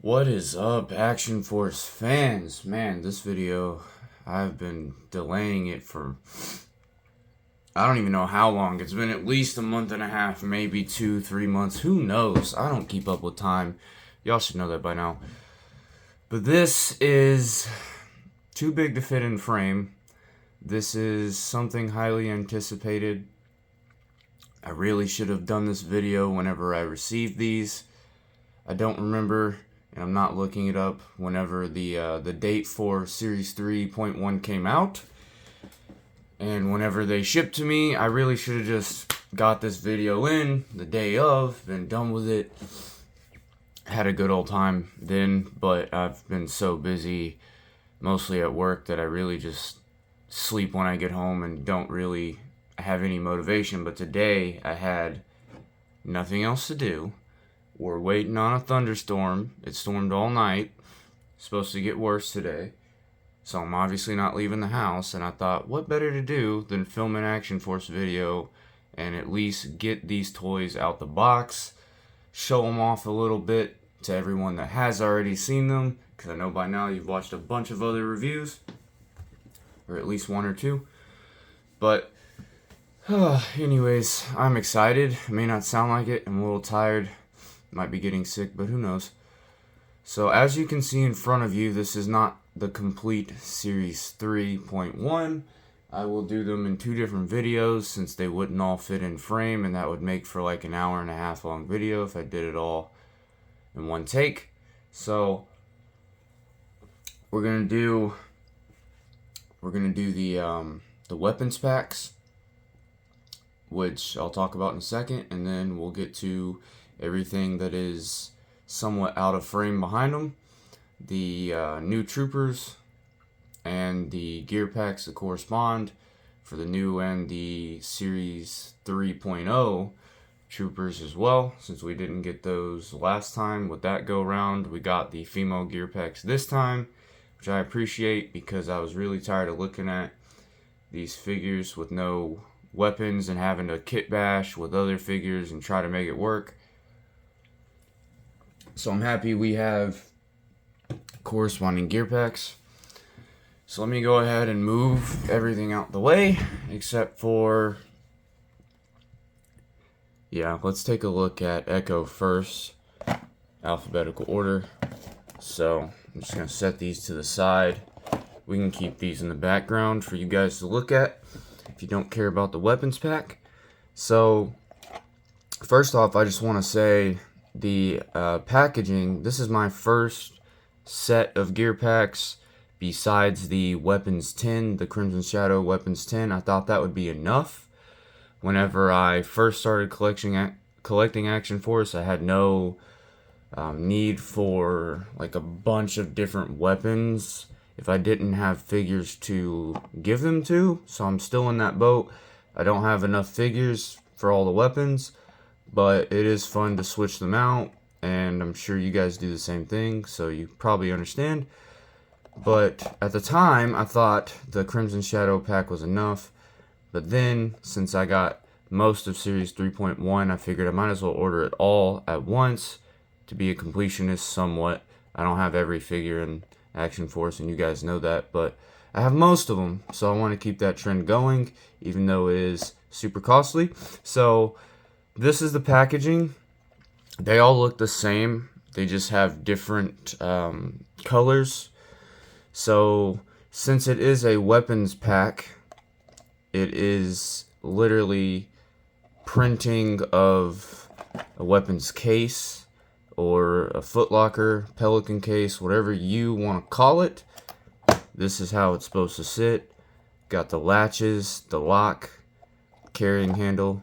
What is up, Action Force fans? Man, this video, I've been delaying it for, I don't even know how long. It's been at least a month and a half, maybe 2, 3 months. Who knows? I don't keep up with time. Y'all should know that by now. But this is too big to fit in frame. This is something highly anticipated. I really should have done this video whenever I received these. I don't remember, and I'm not looking it up, whenever the date for Series 3.1 came out. And whenever they shipped to me, I really should have just got this video in the day of, been done with it. Had a good old time then, but I've been so busy, mostly at work, that I really just sleep when I get home and don't really have any motivation. But today, I had nothing else to do. We're waiting on a thunderstorm. It stormed all night. It's supposed to get worse today. So I'm obviously not leaving the house, and I thought, what better to do than film an Action Force video and at least get these toys out the box, show them off a little bit to everyone that has already seen them, because I know by now you've watched a bunch of other reviews, or at least one or two. But anyways, I'm excited. It may not sound like it. I'm a little tired. Might be getting sick, but who knows. So as you can see in front of you, this is not the complete Series 3.1. I will do them in 2 different videos since they wouldn't all fit in frame, and that would make for like an hour and a half long video if I did it all in one take. So we're gonna do the weapons packs, which I'll talk about in a second, and then we'll get to everything that is somewhat out of frame behind them, the new troopers, and the gear packs that correspond for the new and the Series 3.0 troopers as well, since we didn't get those last time with that go round. We got the female gear packs this time, which I appreciate because I was really tired of looking at these figures with no weapons and having to kit bash with other figures and try to make it work. So I'm happy we have corresponding gear packs. So let me go ahead and move everything out the way, except for, let's take a look at Echo first, alphabetical order. So I'm just going to set these to the side. We can keep these in the background for you guys to look at if you don't care about the weapons pack. So first off, I just want to say the packaging. This is my first set of gear packs besides the weapons tin, the Crimson Shadow weapons tin. I thought that would be enough. Whenever I first started collecting Action Force, I had no need for like a bunch of different weapons if I didn't have figures to give them to. So I'm still in that boat. I don't have enough figures for all the weapons, but it is fun to switch them out, and I'm sure you guys do the same thing, so you probably understand. But at the time, I thought the Crimson Shadow pack was enough, but then, since I got most of Series 3.1, I figured I might as well order it all at once to be a completionist somewhat. I don't have every figure in Action Force, and you guys know that, but I have most of them, so I want to keep that trend going, even though it is super costly. So this is the packaging. They all look the same. They just have different colors. So since it is a weapons pack, it is literally printing of a weapons case or a Foot Locker, Pelican case, whatever you want to call it. This is how it's supposed to sit. Got the latches, the lock, carrying handle.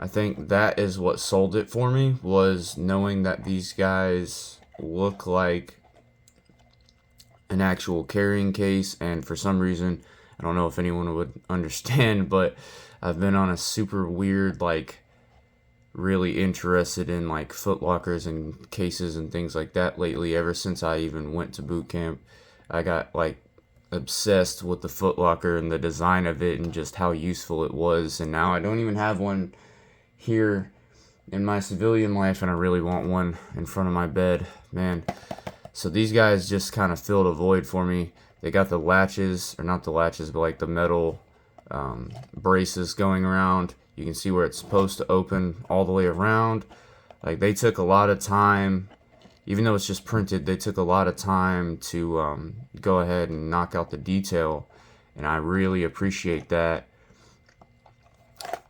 I think that is what sold it for me, was knowing that these guys look like an actual carrying case. And for some reason, I don't know if anyone would understand, but I've been on a super weird, like, really interested in like Foot Lockers and cases and things like that lately. Ever since I even went to boot camp, I got like obsessed with the Foot Locker and the design of it and just how useful it was. And now I don't even have one here in my civilian life, and I really want one in front of my bed, man. So these guys just kind of filled a void for me. They got the latches, or not the latches, but like the metal braces going around. You can see where it's supposed to open all the way around. Like, they took a lot of time, even though it's just printed, they took a lot of time to go ahead and knock out the detail, and I really appreciate that.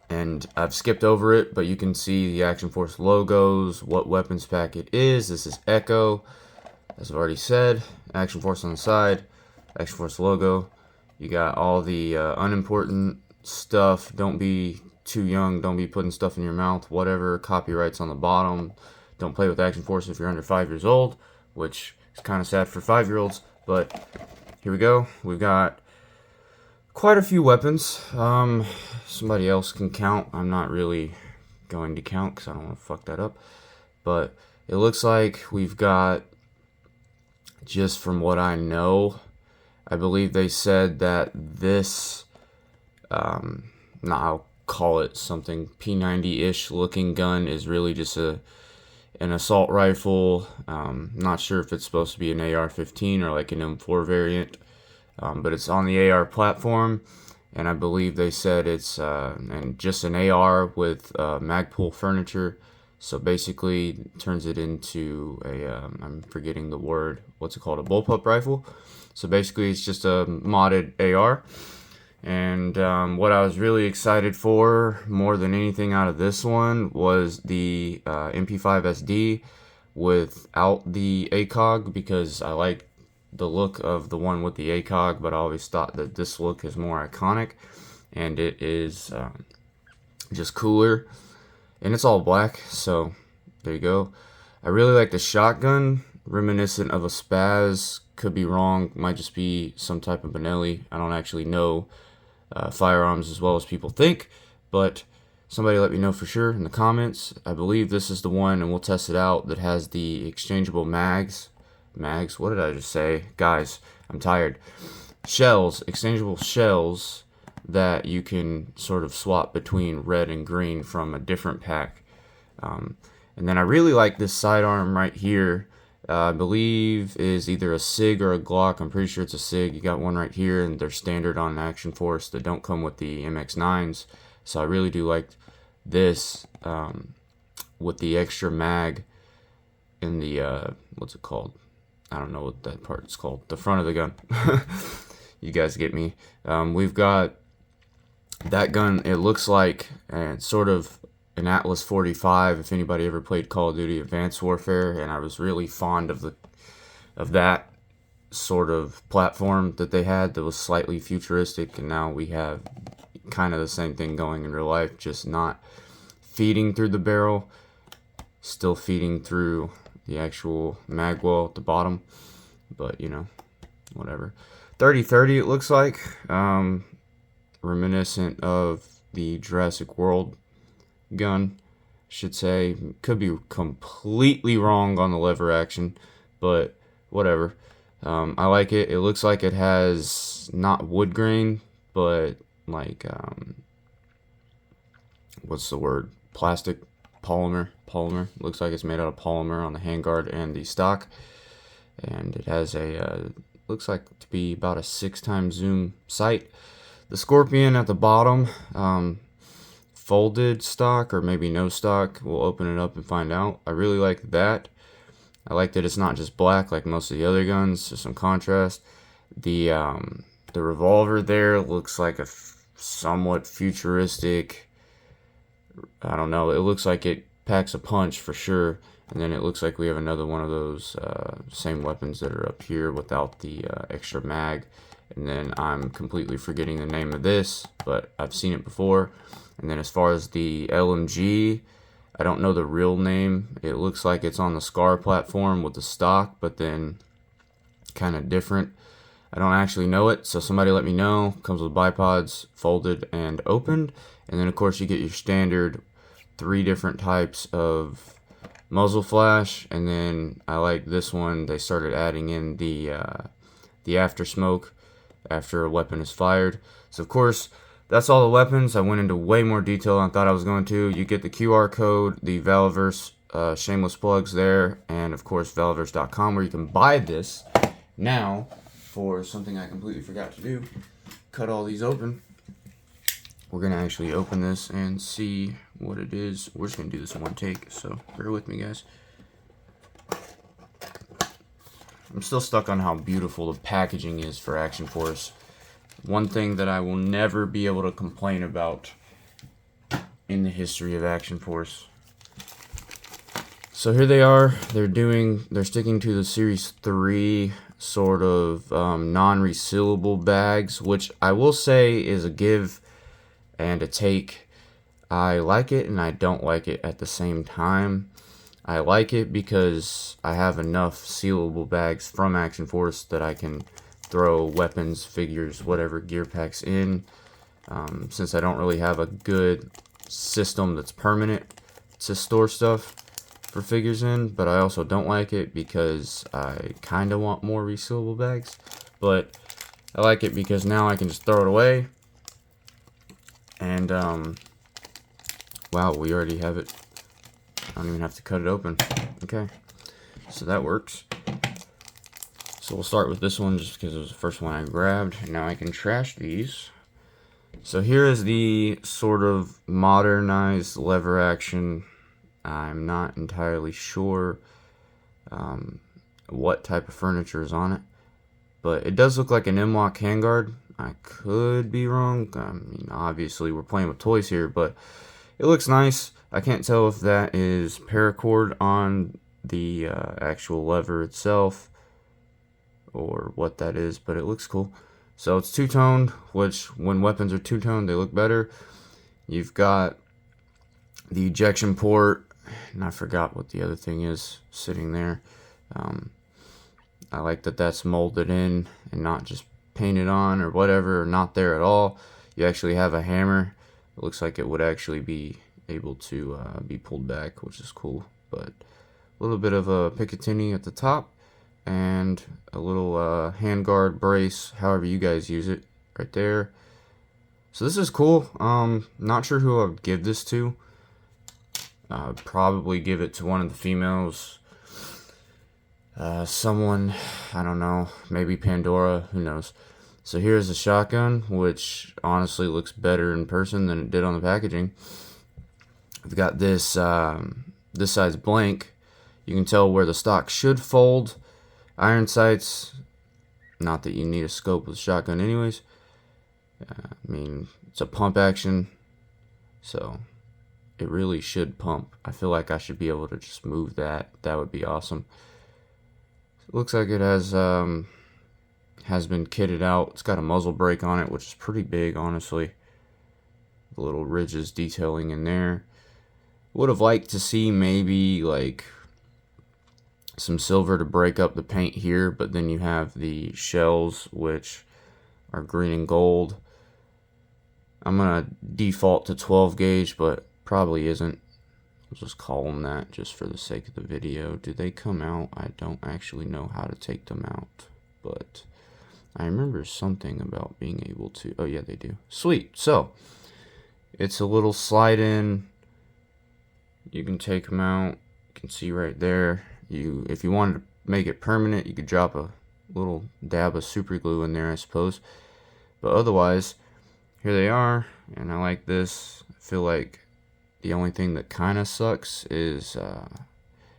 And I've skipped over it, but you can see the Action Force logos, what weapons pack it is. This is Echo, as I've already said. Action Force on the side, Action Force logo. You got all the unimportant stuff. Don't be too young. Don't be putting stuff in your mouth. Whatever. Copyrights on the bottom. Don't play with Action Force if you're under 5 years old, which is kind of sad for 5-year-olds. But here we go. We've got quite a few weapons. Somebody else can count. I'm not really going to count because I don't want to fuck that up. But it looks like we've got, just from what I know, I believe they said that this, I'll call it something P90-ish looking gun is really just an assault rifle. Not sure if it's supposed to be an AR-15 or like an M4 variant, but it's on the AR platform, and I believe they said it's and just an AR with Magpul furniture. So basically, turns it into a I'm forgetting the word. What's it called? A bullpup rifle. So basically, it's just a modded AR. And what I was really excited for, more than anything out of this one, was the MP5 SD without the ACOG, because I like the look of the one with the ACOG, but I always thought that this look is more iconic, and it is just cooler. And it's all black, so there you go. I really like the shotgun, reminiscent of a Spaz. Could be wrong, might just be some type of Benelli. I don't actually know firearms as well as people think, but somebody let me know for sure in the comments. I believe this is the one, and we'll test it out, that has the exchangeable mags. What did I just say? Guys, I'm tired. Shells, exchangeable shells that you can sort of swap between red and green from a different pack. And then I really like this sidearm right here. I believe is either a SIG or a Glock. I'm pretty sure it's a SIG. You got one right here, and they're standard on Action Force. That don't come with the MX9s. So I really do like this with the extra mag in the, what's it called? I don't know what that part is called. The front of the gun. You guys get me. We've got that gun. It looks like sort of an Atlas 45, if anybody ever played Call of Duty Advanced Warfare, and I was really fond of that sort of platform that they had that was slightly futuristic, and now we have kind of the same thing going in real life, just not feeding through the barrel, still feeding through the actual mag wall at the bottom, but you know, whatever. 30-30 it looks like, reminiscent of the Jurassic World gun, should say. Could be completely wrong on the lever action, but whatever. I like it. It looks like it has not wood grain, but like what's the word? Plastic, polymer. Looks like it's made out of polymer on the handguard and the stock, and it has a looks like to be about a 6x zoom sight. The Scorpion at the bottom, folded stock or maybe no stock. We'll open it up and find out. I really like that. I like that it's not just black like most of the other guns, just some contrast. The revolver there looks like a somewhat futuristic, I don't know, it looks like it packs a punch for sure. And then it looks like we have another one of those same weapons that are up here without the extra mag. And then I'm completely forgetting the name of this, but I've seen it before. And then as far as the LMG, I don't know the real name. It looks like it's on the SCAR platform with the stock, but then kind of different. I don't actually know it, so somebody let me know. Comes with bipods, folded and opened. And then of course you get your standard 3 different types of muzzle flash. And then I like this one, they started adding in the after smoke after a weapon is fired. So of course that's all the weapons. I went into way more detail than I thought I was going to. You get the QR code, the Valaverse shameless plugs there, and of course Valaverse.com, where you can buy this. Now, for something I completely forgot to do, cut all these open. We're going to actually open this and see what it is. We're just going to do this in one take, so bear with me, guys. I'm still stuck on how beautiful the packaging is for Action Force. One thing that I will never be able to complain about in the history of Action Force. So here they are. They're sticking to the Series 3 sort of non-resealable bags, which I will say is a give and a take. I like it and I don't like it at the same time. I like it because I have enough sealable bags from Action Force that I can throw weapons, figures, whatever gear packs in. Since I don't really have a good system that's permanent to store stuff for figures in, but I also don't like it because I kind of want more resealable bags. But I like it because now I can just throw it away. And wow, we already have it. I don't even have to cut it open. Okay, so that works. So we'll start with this one just because it was the first one I grabbed. Now I can trash these. So here is the sort of modernized lever action. I'm not entirely sure what type of furniture is on it, but it does look like an M-LOK handguard. I could be wrong. I mean, obviously we're playing with toys here, but it looks nice. I can't tell if that is paracord on the actual lever itself or what that is, but it looks cool. So it's two-toned, which when weapons are two-toned, they look better. You've got the ejection port, and I forgot what the other thing is sitting there. I like that that's molded in and not just painted on or whatever, or not there at all. You actually have a hammer. It looks like it would actually be able to be pulled back, which is cool. But a little bit of a Picatinny at the top and a little handguard brace, however you guys use it, right there. So this is cool. Not sure who I would give this to. Probably give it to one of the females. Someone, I don't know, maybe Pandora, who knows. So here's the shotgun, which honestly looks better in person than it did on the packaging. I've got this, this side's blank. You can tell where the stock should fold. Iron sights, not that you need a scope with a shotgun anyways. I mean, it's a pump action, so it really should pump. I feel like I should be able to just move that. That would be awesome. It looks like it has been kitted out. It's got a muzzle brake on it, which is pretty big, honestly. The little ridges detailing in there. Would have liked to see maybe like some silver to break up the paint here, but then you have the shells, which are green and gold. I'm gonna default to 12 gauge, but probably isn't. I'll just call them that just for the sake of the video. Do they come out? I don't actually know how to take them out, but I remember something about being able to. Oh yeah, they do. Sweet. So it's a little slide in. You can take them out. You can see right there. If you wanted to make it permanent, you could drop a little dab of super glue in there, I suppose. But otherwise, here they are, and I like this. I feel like the only thing that kind of sucks is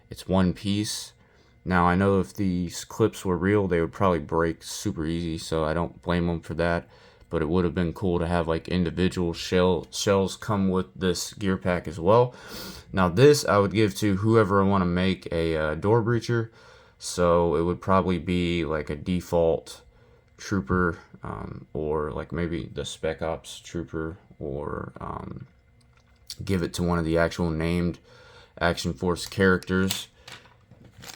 it's one piece. Now, I know if these clips were real, they would probably break super easy, so I don't blame them for that. But it would have been cool to have like individual shells come with this gear pack as well. Now this I would give to whoever I want to make a door breacher. So it would probably be like a default trooper, or like maybe the Spec Ops trooper, or give it to one of the actual named Action Force characters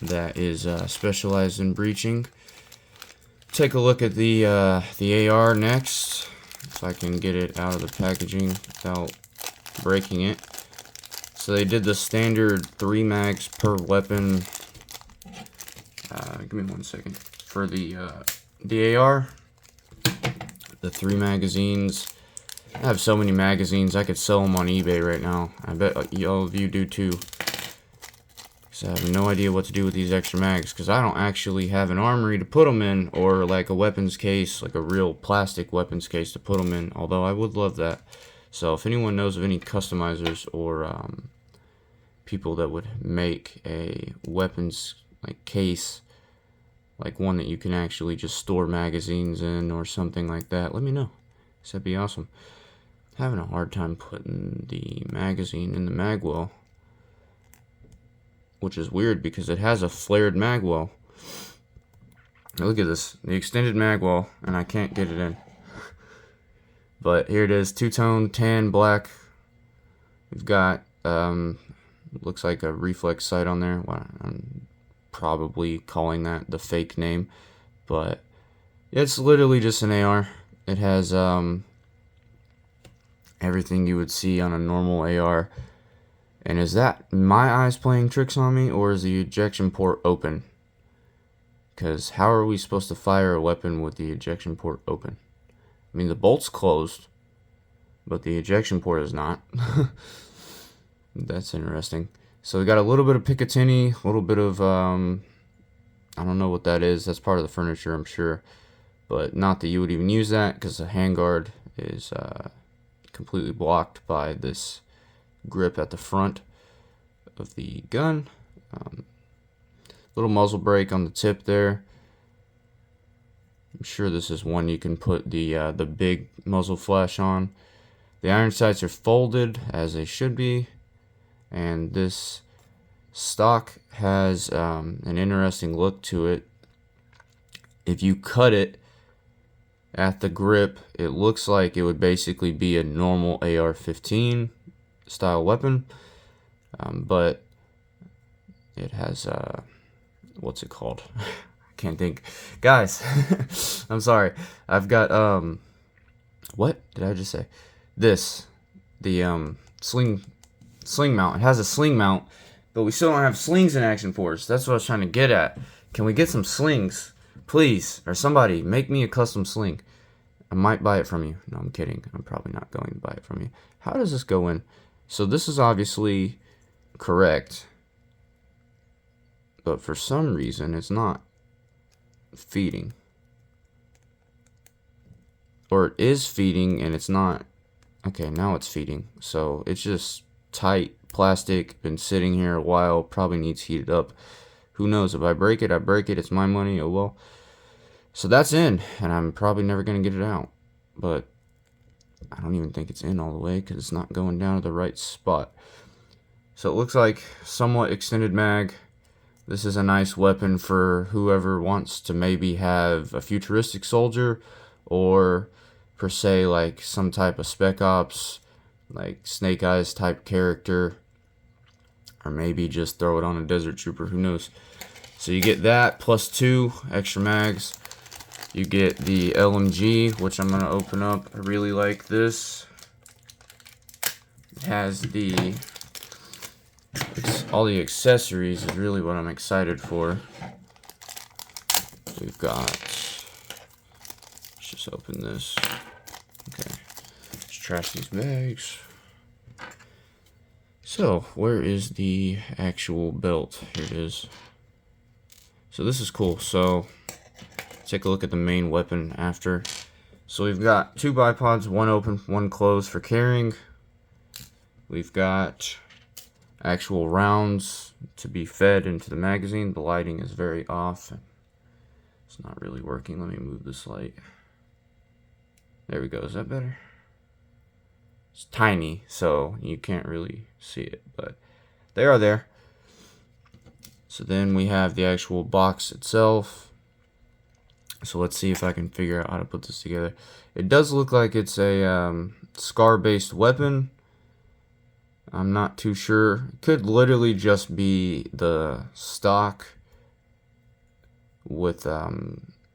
that is specialized in breaching. Take a look at the AR next, if I can get it out of the packaging without breaking it. So they did the standard 3 mags per weapon. Give me 1 second. For the AR, the 3 magazines. I have so many magazines, I could sell them on eBay right now. I bet all of you do too. Because I have no idea what to do with these extra mags. Because I don't actually have an armory to put them in. Or like a weapons case, like a real plastic weapons case to put them in. Although I would love that. So if anyone knows of any customizers or people that would make a weapons like case, like one that you can actually just store magazines in or something like that, let me know. That'd be awesome. Having a hard time putting the magazine in the magwell, which is weird because it has a flared magwell. Now look at this, the extended magwell, and I can't get it in. But here it is, two-tone tan black. We've got looks like a reflex sight on there. Well, I'm probably calling that the fake name, but it's literally just an AR. It has everything you would see on a normal AR. And is that my eyes playing tricks on me, or is the ejection port open? Because how are we supposed to fire a weapon with the ejection port open? I mean, the bolt's closed, but the ejection port is not. That's interesting. So we got a little bit of Picatinny, a little bit of, I don't know what that is. That's part of the furniture, I'm sure. But not that you would even use that, because the handguard is completely blocked by this grip at the front of the gun. Little muzzle brake on the tip there. I'm sure this is one you can put the big muzzle flash on. The iron sights are folded as they should be, and this stock has an interesting look to it. If you cut it at the grip, it looks like it would basically be a normal AR-15 style weapon, but it has what's it called? Can't think, guys. I'm sorry. I've got what did I just say? This, the sling mount. It has a sling mount, but we still don't have slings in Action Force. That's what I was trying to get at. Can we get some slings, please? Or somebody make me a custom sling. I might buy it from you. No, I'm kidding. I'm probably not going to buy it from you. How does this go in? So this is obviously correct, but for some reason it's not feeding. Or it is feeding and it's not. Okay, now it's feeding. So it's just tight plastic, been sitting here a while, probably needs heated up. Who knows? If I break it, I break it. It's my money. Oh well. So that's in, and I'm probably never going to get it out. But I don't even think it's in all the way because it's not going down to the right spot. So it looks like somewhat extended mag. This is a nice weapon for whoever wants to maybe have a futuristic soldier, or per se like some type of Spec Ops, like Snake Eyes type character, or maybe just throw it on a Desert Trooper, who knows. So you get that plus 2 extra mags. You get the LMG, which I'm going to open up. I really like this. It has all the accessories is really what I'm excited for. We've got, let's just open this. Okay, let's trash these bags. So, where is the actual belt? Here it is. So this is cool. So, take a look at the main weapon after. So we've got 2 bipods, one open, one closed for carrying. We've got actual rounds to be fed into the magazine. The lighting is very off. It's not really working. Let me move this light. There we go. Is that better? It's tiny, so you can't really see it, but they are there. So then we have the actual box itself. So let's see if I can figure out how to put this together. It does look like it's a SCAR-based weapon. I'm not too sure. It could literally just be the stock with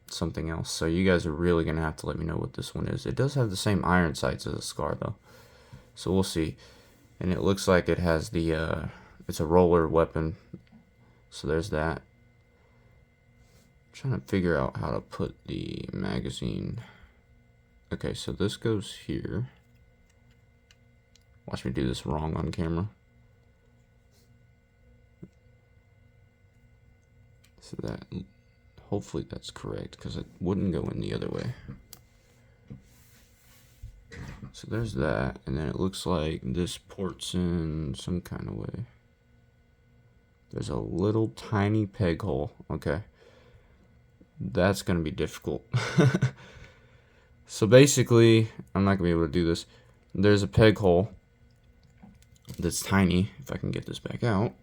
something else. So you guys are really going to have to let me know what this one is. It does have the same iron sights as a SCAR, though. So we'll see. And it looks like it has the, it's a roller weapon. So there's that. Trying to figure out how to put the magazine. Okay, so this goes here. Watch me do this wrong on camera. So that, hopefully that's correct, because it wouldn't go in the other way. So there's that, and then it looks like this ports in some kind of way. There's a little tiny peg hole. Okay. That's going to be difficult. So basically, I'm not going to be able to do this. There's a peg hole that's tiny. If I can get this back out.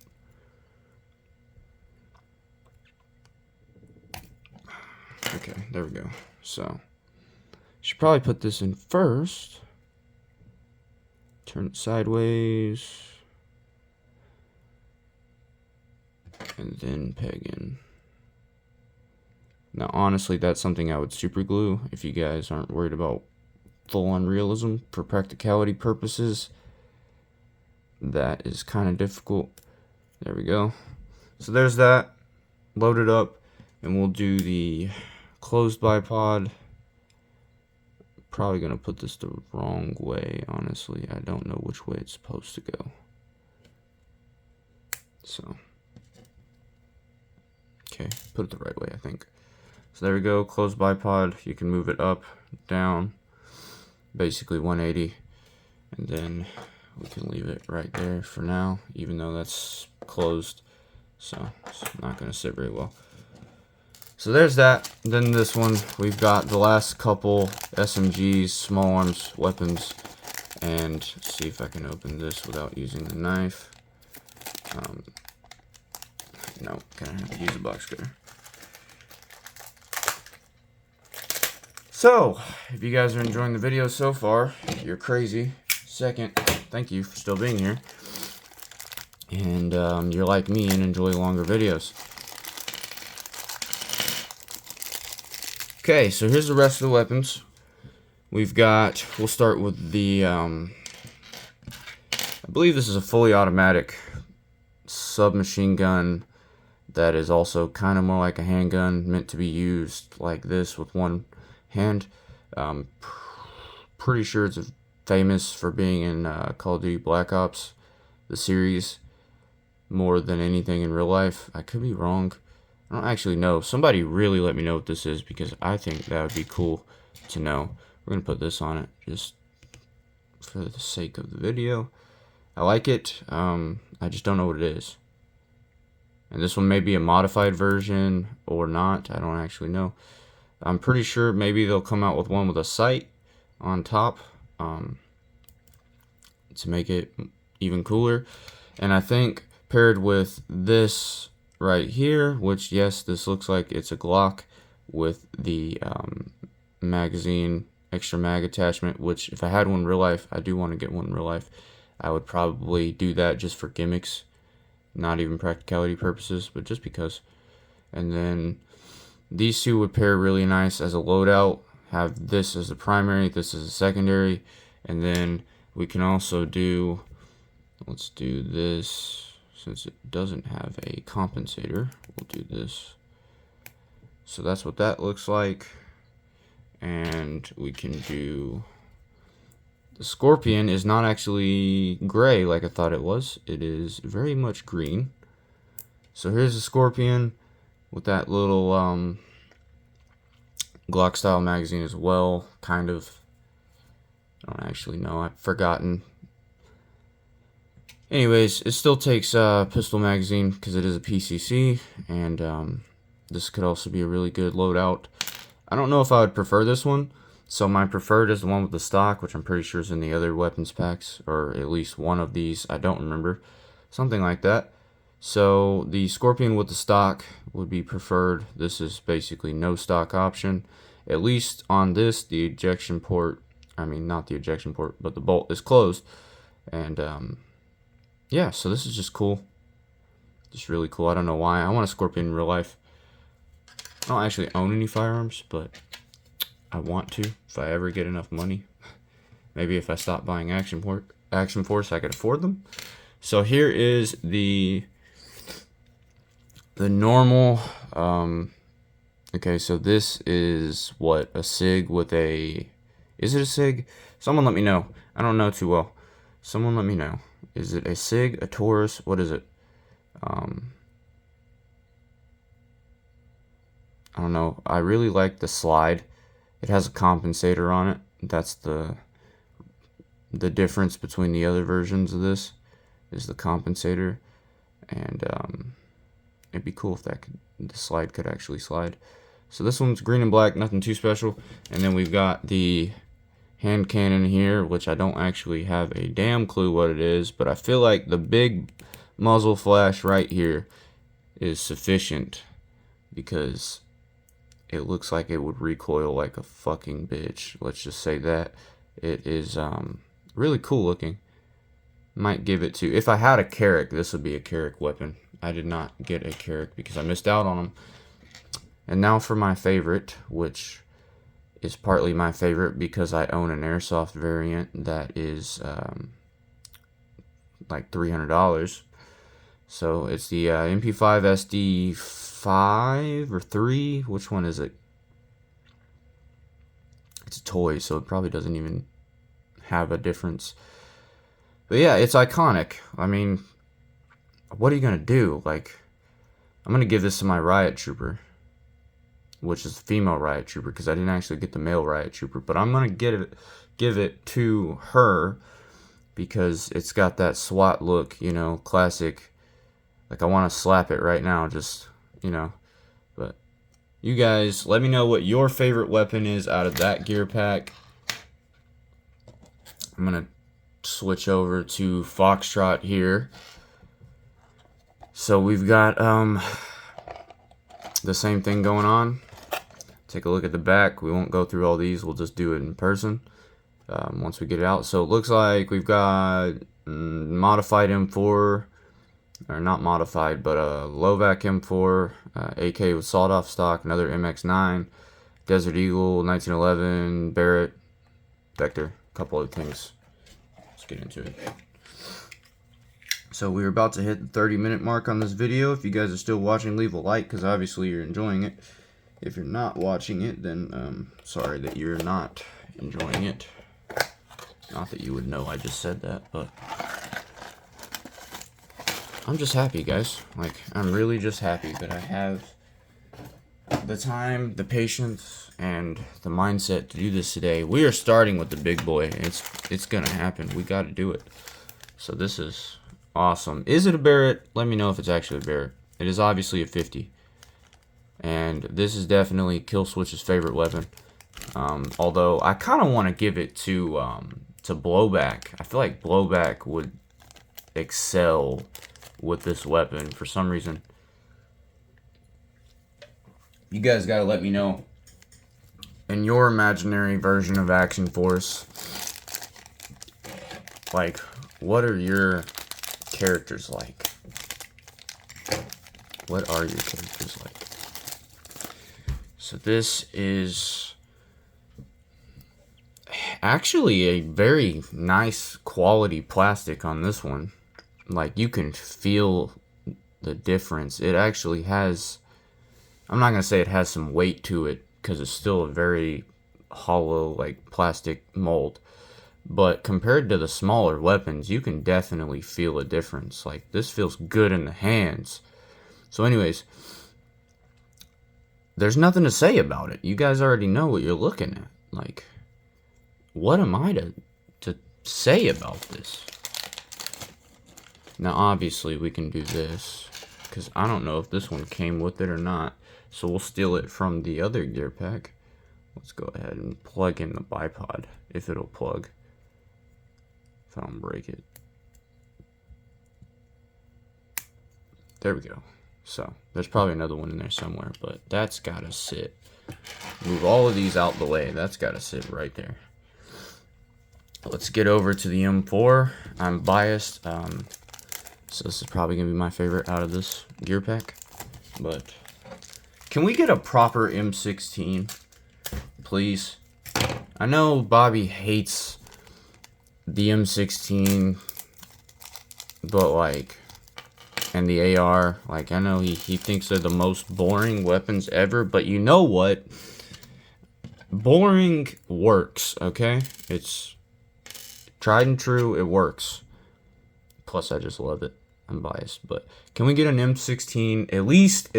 Okay, there we go. So, should probably put this in first. Turn it sideways. And then peg in. Now, honestly, that's something I would super glue if you guys aren't worried about full-on realism for practicality purposes. That is kind of difficult. There we go. So there's that. Load it up, and we'll do the closed bipod. Probably going to put this the wrong way, honestly. I don't know which way it's supposed to go. So, okay, put it the right way, I think. So there we go, closed bipod. You can move it up, down, basically 180. And then we can leave it right there for now, even though that's closed. So it's not going to sit very well. So there's that. Then this one, we've got the last couple SMGs, small arms weapons. And see if I can open this without using the knife. No, gonna have to use a box cutter. So, if you guys are enjoying the video so far, you're crazy. Second, thank you for still being here. And you're like me and enjoy longer videos. Okay, so here's the rest of the weapons. We've got, we'll start with the, I believe this is a fully automatic submachine gun that is also kind of more like a handgun, meant to be used like this with one hand. Pretty sure it's famous for being in Call of Duty Black Ops, the series, more than anything in real life. I could be wrong. I don't actually know. Somebody really let me know what this is, because I think that would be cool to know. We're going to put this on it just for the sake of the video. I like it. I just don't know what it is. And this one may be a modified version or not. I don't actually know. I'm pretty sure maybe they'll come out with one with a sight on top to make it even cooler. And I think paired with this right here, which, yes, this looks like it's a Glock with the magazine, extra mag attachment, which if I had one in real life, I do want to get one in real life. I would probably do that just for gimmicks, not even practicality purposes, but just because. And then these two would pair really nice as a loadout. Have this as a primary, this as a secondary, and then we can also do, let's do this, since it doesn't have a compensator, we'll do this. So that's what that looks like. And we can do, the Scorpion is not actually gray like I thought it was. It is very much green. So here's the Scorpion with that little Glock style magazine as well, kind of. I don't actually know, I've forgotten. Anyways, it still takes pistol magazine because it is a PCC, and this could also be a really good loadout. I don't know if I would prefer this one, so my preferred is the one with the stock, which I'm pretty sure is in the other weapons packs, or at least one of these, I don't remember, something like that. So the Scorpion with the stock would be preferred. This is basically no stock option. At least on this, the ejection port, I mean not the ejection port, but the bolt is closed. And yeah, so this is just cool. Just really cool. I don't know why. I want a Scorpion in real life. I don't actually own any firearms, but I want to if I ever get enough money. Maybe if I stop buying Action Force, I could afford them. So here is the normal. Okay, so this is what, a SIG with a, is it a SIG? Someone let me know. I don't know too well. Someone let me know. Is it a SIG, a Taurus? What is it? I don't know. I really like the slide. It has a compensator on it. That's the difference between the other versions of this, is the compensator. And it'd be cool if the slide could actually slide. So this one's green and black, nothing too special. And then we've got the hand cannon here, which I don't actually have a damn clue what it is, but I feel like the big muzzle flash right here is sufficient, because it looks like it would recoil like a fucking bitch. Let's just say that. It is really cool looking. Might give it to, if I had a Carrack, this would be a Carrack weapon. I did not get a Carrack because I missed out on them. And now for my favorite, which is partly my favorite because I own an airsoft variant that is like $300. So it's the MP5 SD5 or 3. Which one is it? It's a toy, so it probably doesn't even have a difference. But yeah, it's iconic. I mean, what are you gonna do? Like, I'm gonna give this to my riot trooper, which is the female riot trooper, because I didn't actually get the male riot trooper. But I'm gonna give it to her because it's got that SWAT look, you know, classic. Like, I want to slap it right now, just, you know. But you guys, let me know what your favorite weapon is out of that gear pack. I'm gonna switch over to Foxtrot here. So we've got the same thing going on. Take a look at the back. We won't go through all these. We'll just do it in person once we get it out. So it looks like we've got modified M4, or not modified, but a Lovac M4, AK with sawed-off stock, another MX9, Desert Eagle, 1911, Barrett, Vector, a couple other things. Let's get into it. So we're about to hit the 30-minute mark on this video. If you guys are still watching, leave a like, because obviously you're enjoying it. If you're not watching it, then sorry that you're not enjoying it. Not that you would know I just said that, but I'm just happy, guys. Like, I'm really just happy that I have the time, the patience, and the mindset to do this today. We are starting with the big boy. It's gonna happen. We gotta do it. So this is awesome. Is it a Barrett? Let me know if it's actually a Barrett. It is obviously a 50. And this is definitely Killswitch's favorite weapon. Although I kind of want to give it to Blowback. I feel like Blowback would excel with this weapon for some reason. You guys gotta let me know, in your imaginary version of Action Force, like, what are your characters like? What are your characters like? So this is actually a very nice quality plastic on this one. Like, you can feel the difference. It actually has, I'm not going to say it has some weight to it, because it's still a very hollow, like, plastic mold. But compared to the smaller weapons, you can definitely feel a difference. Like, this feels good in the hands. So anyways, there's nothing to say about it. You guys already know what you're looking at. Like, what am I to say about this? Now, obviously, we can do this, because I don't know if this one came with it or not. So we'll steal it from the other gear pack. Let's go ahead and plug in the bipod, if it'll plug. If I don't break it. There we go. So, there's probably another one in there somewhere, but that's gotta sit. Move all of these out the way. That's gotta sit right there. Let's get over to the M4. I'm biased, so this is probably gonna be my favorite out of this gear pack. But can we get a proper M16, please? I know Bobby hates the M16, but like, and the AR, like, I know he thinks they're the most boring weapons ever, but you know what? Boring works, okay? Tried and true, it works. Plus, I just love it. I'm biased, but can we get an M16 at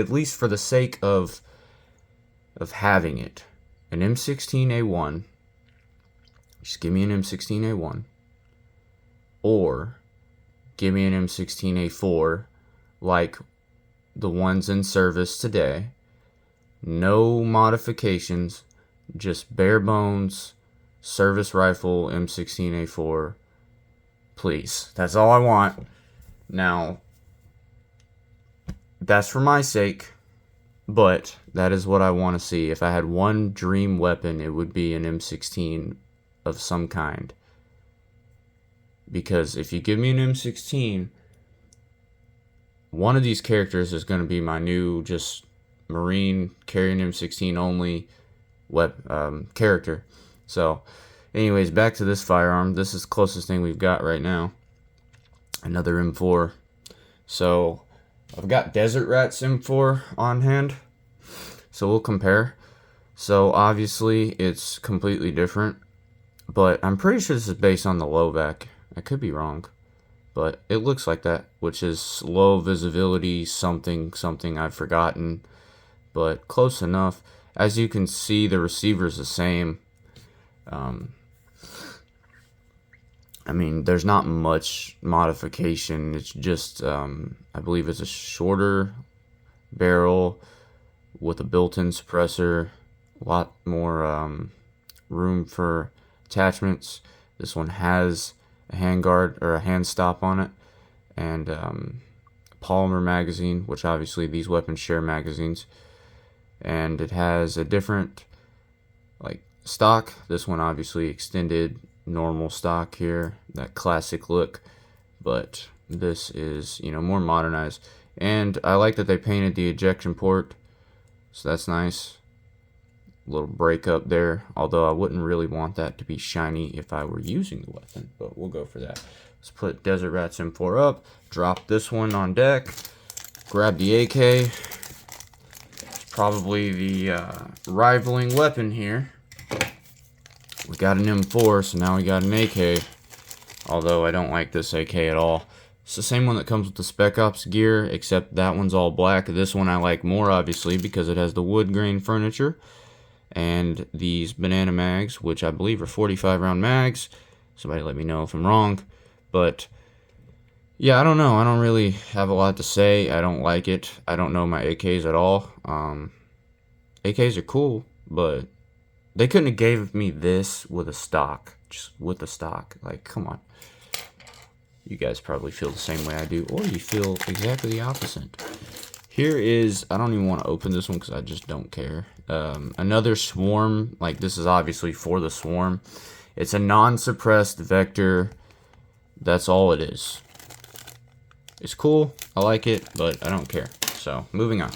least for the sake of having it? An M16A1. Just give me an M16A1. Or give me an M16A4 like the ones in service today. No modifications, just bare bones service rifle M16A4. Please. That's all I want. Now, that's for my sake, but that is what I want to see. If I had one dream weapon, it would be an M16 of some kind. Because if you give me an M16, one of these characters is going to be my new just Marine carrying M16 only character. So, anyways, back to this firearm. This is the closest thing we've got right now. Another M4. So, I've got Desert Rat's M4 on hand. So, we'll compare. So, obviously, it's completely different. But I'm pretty sure this is based on the Lovac. I could be wrong. But it looks like that, which is low visibility, something I've forgotten. But close enough. As you can see, the receiver's the same. I mean, there's not much modification. It's just, I believe it's a shorter barrel with a built-in suppressor. A lot more room for attachments. This one has a handguard or a hand stop on it, and polymer magazine, which obviously these weapons share magazines. And it has a different like stock. This one obviously extended normal stock here, that classic look, but this is, you know, more modernized. And I like that they painted the ejection port, so that's nice. Little break up there, although I wouldn't really want that to be shiny if I were using the weapon, but we'll go for that. Let's put Desert Rat's M4 up, drop this one on deck, grab the AK. It's probably the rivaling weapon here. We got an M4, so now we got an AK, although I don't like this AK at all. It's the same one that comes with the Spec Ops gear, except that one's all black. This one I like more, obviously, because it has the wood grain furniture and these banana mags, which I believe are 45 round mags. Somebody let me know if I'm wrong, but yeah, I don't know. I don't really have a lot to say. I don't like it. I don't know my AKs at all. AKs are cool, but they couldn't have gave me this with a stock, just with a stock. Like, come on. You guys probably feel the same way I do, or you feel exactly the opposite. Here is, I don't even want to open this one because I just don't care. Another Swarm, like this is obviously for the Swarm. It's a non-suppressed Vector. That's all it is. It's cool, I like it, but I don't care. So, moving on.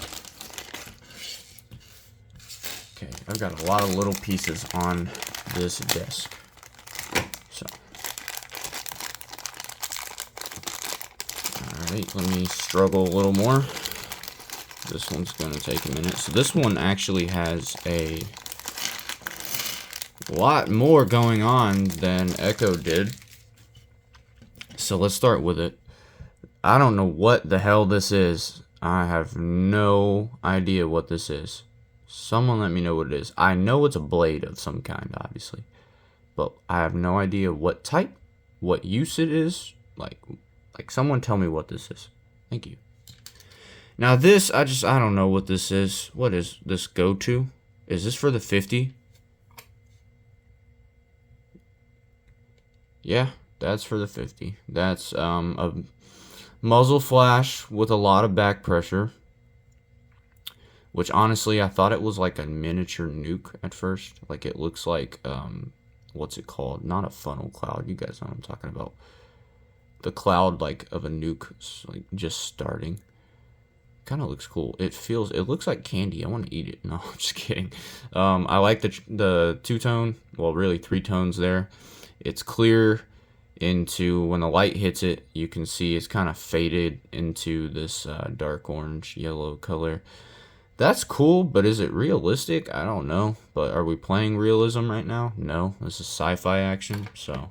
Okay, I've got a lot of little pieces on this desk. So, alright, let me struggle a little more. This one's going to take a minute. So this one actually has a lot more going on than Echo did. So let's start with it. I don't know what the hell this is. I have no idea what this is. Someone let me know what it is. I know it's a blade of some kind, obviously. But I have no idea what type, what use it is. Like someone tell me what this is. Thank you. Now this, I don't know what this is. What is this go to? Is this for the 50? Yeah, that's for the 50. That's a muzzle flash with a lot of back pressure. Which honestly, I thought it was like a miniature nuke at first. Like it looks like, what's it called? Not a funnel cloud. You guys know what I'm talking about. The cloud like of a nuke, like just starting. Kind of looks cool. It looks like candy. I want to eat it. No, I'm just kidding. I like the two-tone, well, really three tones there. It's clear into, when the light hits it, you can see it's kind of faded into this dark orange, yellow color. That's cool, but is it realistic? I don't know. But are we playing realism right now? No, this is sci-fi action, so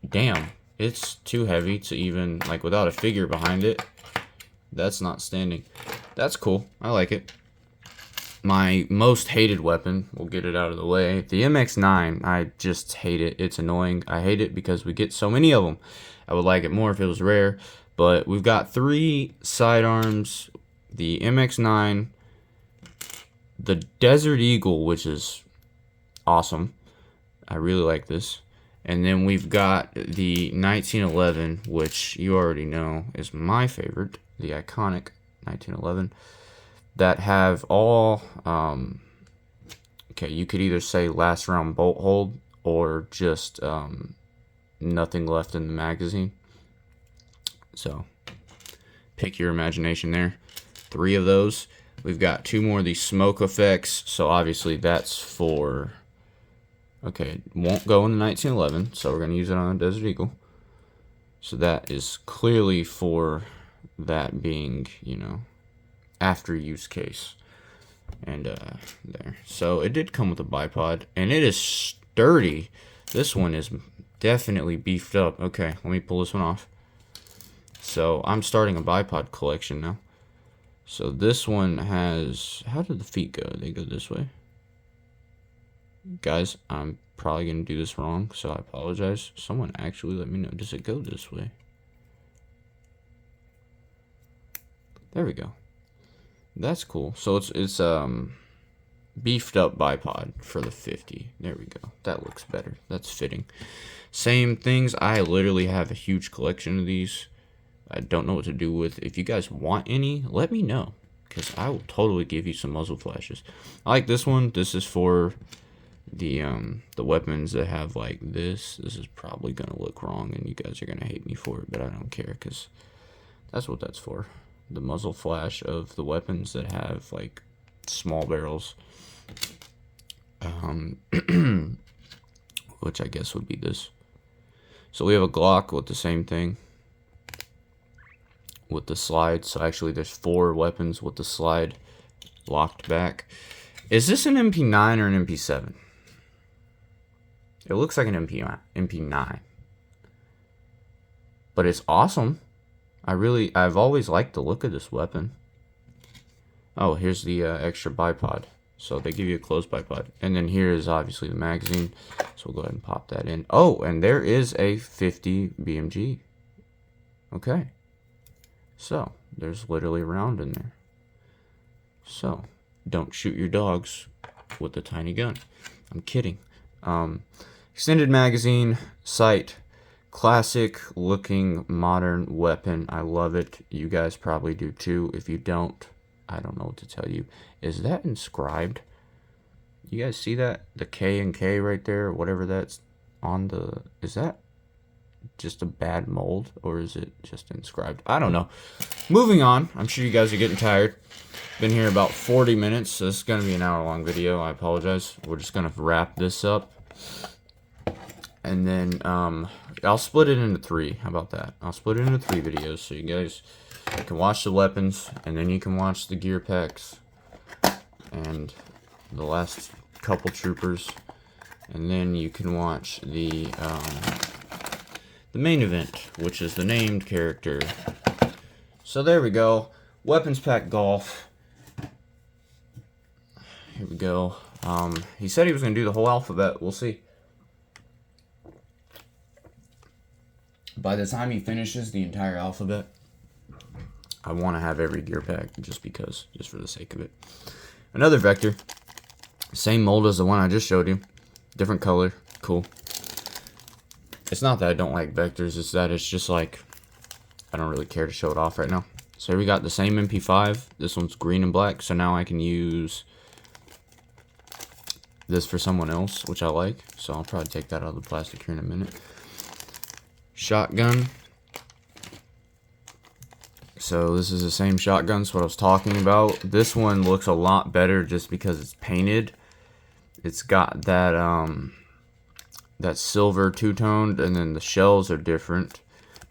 damn, it's too heavy to even, like, without a figure behind it. That's not standing. That's cool. I like it. My most hated weapon, we'll get it out of the way. The MX9, I just hate it. It's annoying. I hate it because we get so many of them. I would like it more if it was rare. But we've got 3 sidearms. The MX9, the Desert Eagle, which is awesome. I really like this. And then we've got the 1911, which you already know is my favorite. The iconic 1911. That have all, okay, you could either say last round bolt hold or just nothing left in the magazine. So, pick your imagination there. 3 of those. We've got 2 more of these smoke effects. So, obviously, that's for, okay, won't go in the 1911. So, we're going to use it on the Desert Eagle. So, that is clearly for that being, you know, after use case. And there, so it did come with a bipod, and it is sturdy. This one is definitely beefed up. Okay, let me pull this one off. So I'm starting a bipod collection now. So this one has, how did the feet go? They go this way. Guys, I'm probably gonna do this wrong, so I apologize. Someone actually let me know. Does it go this way? There we go. That's cool. So it's beefed up bipod for the 50. There we go. That looks better. That's fitting. Same things. I literally have a huge collection of these. I don't know what to do with. If you guys want any, let me know, because I will totally give you some muzzle flashes. I like this one. This is for the weapons that have like this. This is probably gonna look wrong, and you guys are gonna hate me for it, but I don't care, because that's what that's for. The muzzle flash of the weapons that have like small barrels, which I guess would be this. So we have a Glock with the same thing, with the slide. So actually there's 4 weapons with the slide locked back. Is this an MP9 or an MP7? It looks like an MP9, but it's awesome. I've always liked the look of this weapon. Oh, here's the extra bipod. So they give you a closed bipod. And then here is obviously the magazine. So we'll go ahead and pop that in. Oh, and there is a 50 BMG. Okay. So, there's literally a round in there. So, don't shoot your dogs with a tiny gun. I'm kidding. Extended magazine, sight. Classic looking modern weapon. I love it. You guys probably do too. If you don't, I don't know what to tell you. Is that inscribed? You guys see that? The K and K right there, whatever that's on the, is that just a bad mold, or is it just inscribed? I don't know. Moving on. I'm sure you guys are getting tired. Been here about 40 minutes, so this is going to be an hour-long video. I apologize. We're just going to wrap this up. And then, I'll split it into 3. How about that? I'll split it into 3 videos, so you guys can watch the weapons, and then you can watch the gear packs, and the last couple troopers, and then you can watch the main event, which is the named character. So there we go. Weapons pack golf. Here we go. He said he was going to do the whole alphabet. We'll see. By the time he finishes the entire alphabet, I want to have every gear pack just for the sake of it. Another Vector. Same mold as the one I just showed you. Different color. Cool. It's not that I don't like Vectors, it's that it's just like, I don't really care to show it off right now. So here we got the same MP5. This one's green and black, so now I can use this for someone else, which I like. So I'll probably take that out of the plastic here in a minute. Shotgun. So this is the same shotgun, that's what I was talking about. This one looks a lot better just because it's painted. It's got that that silver two-toned, and then the shells are different.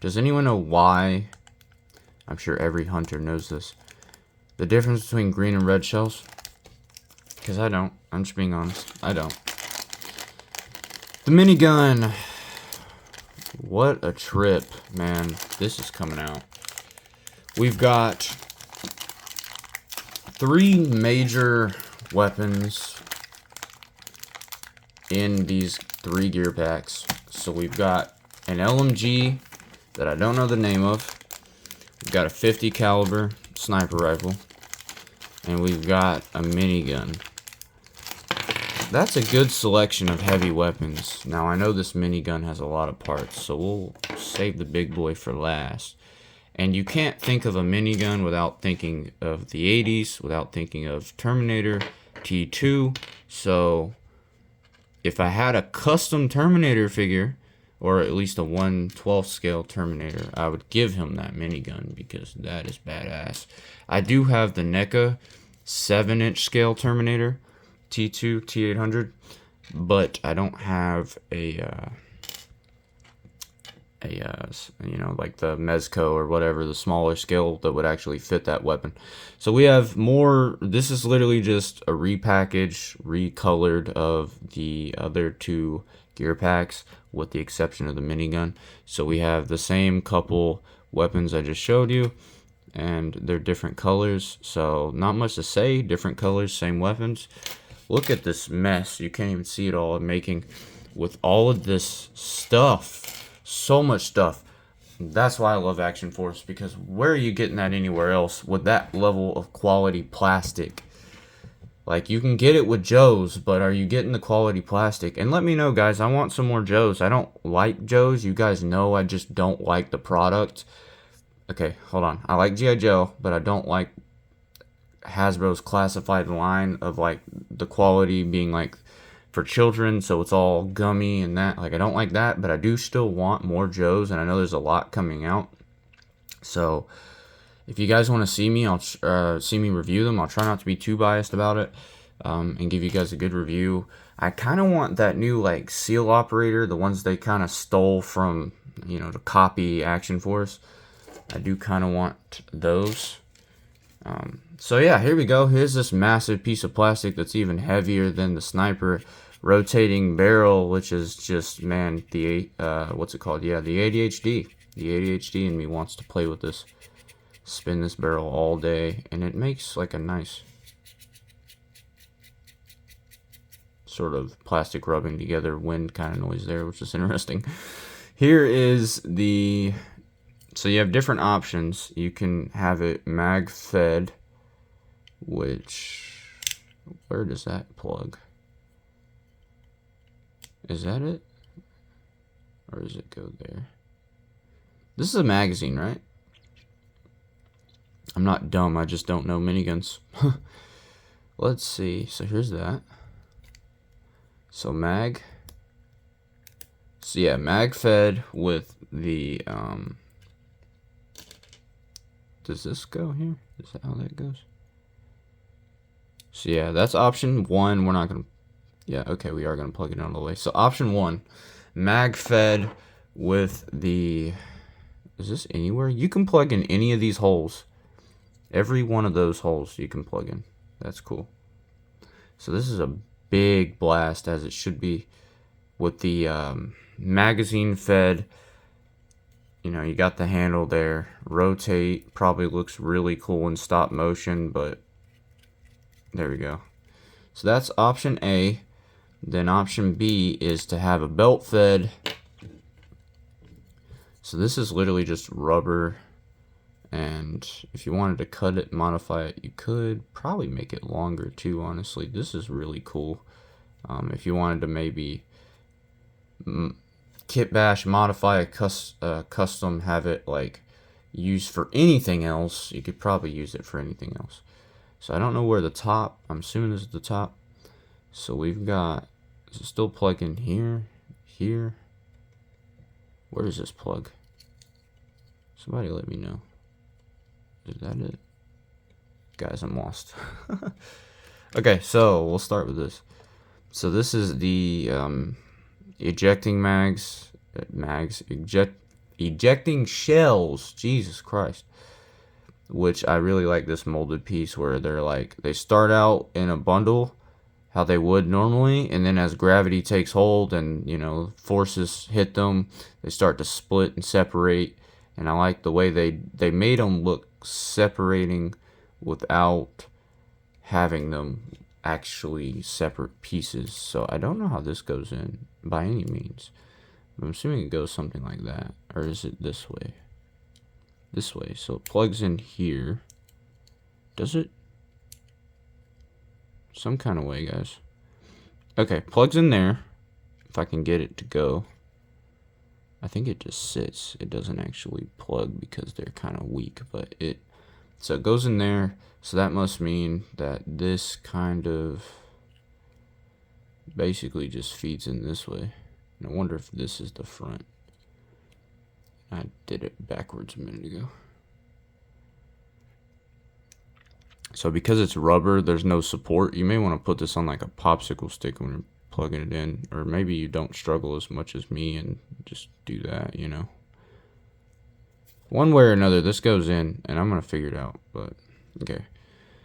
Does anyone know why? I'm sure every hunter knows this. The difference between green and red shells? Because I don't. I'm just being honest. I don't. The minigun. What a trip, man. This is coming out. We've got 3 major weapons in these 3 gear packs. So we've got an LMG that I don't know the name of. We've got a 50 caliber sniper rifle. And we've got a minigun. That's a good selection of heavy weapons. Now I know this minigun has a lot of parts, so we'll save the big boy for last. And you can't think of a minigun without thinking of the 80s, without thinking of Terminator, T2. So if I had a custom Terminator figure, or at least a 1/12 scale Terminator, I would give him that minigun because that is badass. I do have the NECA 7-inch scale Terminator, T2, T800, but I don't have you know, like the Mezco or whatever, the smaller scale that would actually fit that weapon. So we have more. This is literally just a repackage, recolored of the other 2 gear packs, with the exception of the minigun. So we have the same couple weapons I just showed you, and they're different colors. So not much to say. Different colors, same weapons. Look at this mess. You can't even see it all I'm making with all of this stuff. So much stuff. That's why I love Action Force, because where are you getting that anywhere else with that level of quality plastic? Like, you can get it with Joe's, but are you getting the quality plastic? And let me know, guys. I want some more Joe's. I don't like Joe's. You guys know I just don't like the product. Okay, hold on. I like G.I. Joe, but I don't like Hasbro's classified line of, like, the quality being, like, for children, so it's all gummy and that. Like, I don't like that, but I do still want more Joe's, and I know there's a lot coming out. So if you guys want to see me, see me review them. I'll try not to be too biased about it, and give you guys a good review. I kind of want that new, like, seal operator, the ones they kind of stole from, you know, to copy Action Force. I do kind of want those. So yeah, here we go. Here's this massive piece of plastic that's even heavier than the sniper rotating barrel, which is just, man, the what's it called? Yeah, the ADHD. The ADHD in me wants to play with this, spin this barrel all day, and it makes like a nice sort of plastic rubbing together wind kind of noise there, which is interesting. Here is the, so you have different options. You can have it mag fed, which, where does that plug? Is that it? Or does it go there? This is a magazine, right? I'm not dumb, I just don't know miniguns. Let's see. So here's that. So mag. So yeah, mag fed with the does this go here? Is that how that goes? So yeah, that's option 1. We're not gonna, yeah, okay, we are gonna plug it in all the way. So option 1, mag fed with the, is this anywhere? You can plug in any of these holes. Every one of those holes you can plug in. That's cool. So this is a big blast, as it should be, with the magazine fed. You know, you got the handle there. Rotate probably looks really cool in stop motion, but there we go. So that's option A. Then option B is to have a belt fed. So this is literally just rubber, and if you wanted to cut it, modify it, you could probably make it longer too, honestly. This is really cool. If you wanted to maybe kit bash, modify a custom, have it like used for anything else, you could probably use it for anything else. So I don't know where the top, I'm assuming this is the top. So we've got, is it still plugged in here? Here? Where is this plug? Somebody let me know. Is that it? Guys, I'm lost. Okay, so we'll start with this. So this is the ejecting ejecting shells. Jesus Christ. Which I really like this molded piece where they're like, they start out in a bundle, how they would normally, and then as gravity takes hold and, you know, forces hit them, they start to split and separate. And I like the way they made them look separating without having them actually separate pieces. So I don't know how this goes in by any means. I'm assuming it goes something like that. Or is it this way? This way. So it plugs in here. Does it? Some kind of way, guys. Okay, plugs in there. If I can get it to go. I think it just sits. It doesn't actually plug because they're kind of weak, but so it goes in there. So that must mean that this kind of basically just feeds in this way. And I wonder if this is the front. I did it backwards a minute ago. So because it's rubber, there's no support. You may want to put this on like a popsicle stick when you're plugging it in. Or maybe you don't struggle as much as me and just do that, you know. One way or another, this goes in, and I'm going to figure it out. But, okay.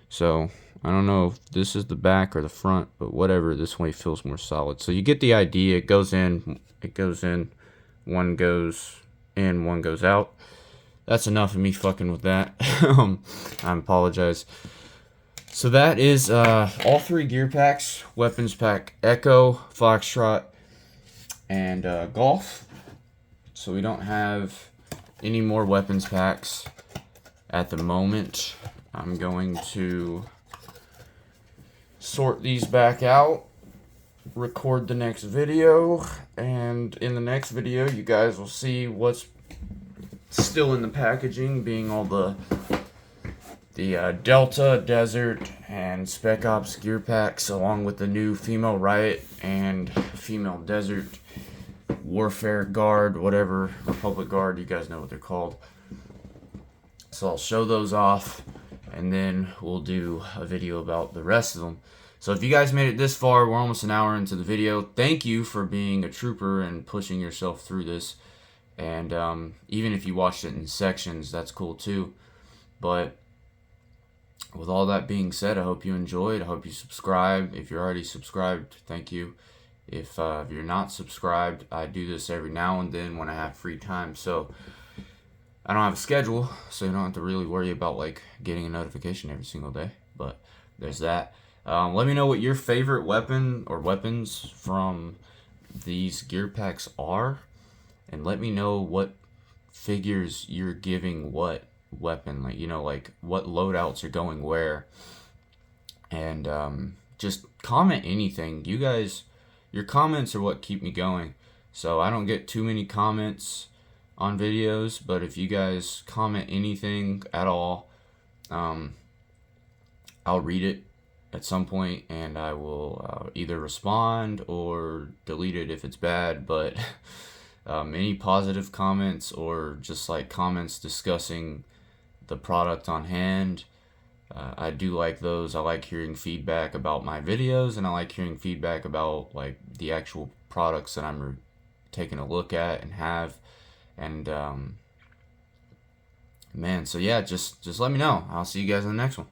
So, I don't know if this is the back or the front, but whatever, this way feels more solid. So you get the idea. It goes in, one goes in, one goes out. That's enough of me fucking with that. I apologize. So that is all 3 gear packs. Weapons pack Echo, Foxtrot, and Golf. So we don't have any more weapons packs at the moment. I'm going to sort these back out, record the next video, and in the next video you guys will see what's still in the packaging, being all the Delta, Desert, and Spec Ops gear packs, along with the new Female Riot and Female Desert Warfare Guard, whatever, Republic Guard, you guys know what they're called. So I'll show those off, and then we'll do a video about the rest of them. So if you guys made it this far, we're almost an hour into the video. Thank you for being a trooper and pushing yourself through this. And even if you watched it in sections, that's cool too. But with all that being said, I hope you enjoyed. I hope you subscribe. If you're already subscribed, thank you. If you're not subscribed, I do this every now and then when I have free time. So I don't have a schedule, so you don't have to really worry about like getting a notification every single day. But there's that. Let me know what your favorite weapon or weapons from these gear packs are. And let me know what figures you're giving what weapon, like, you know, like what loadouts are going where. And just comment anything. You guys, your comments are what keep me going. So I don't get too many comments on videos, but if you guys comment anything at all, I'll read it at some point, and I will either respond or delete it if it's bad. But any positive comments or just like comments discussing the product on hand, I do like those. I like hearing feedback about my videos, and I like hearing feedback about like the actual products that I'm taking a look at and have. And man, so yeah, just let me know. I'll see you guys in the next one.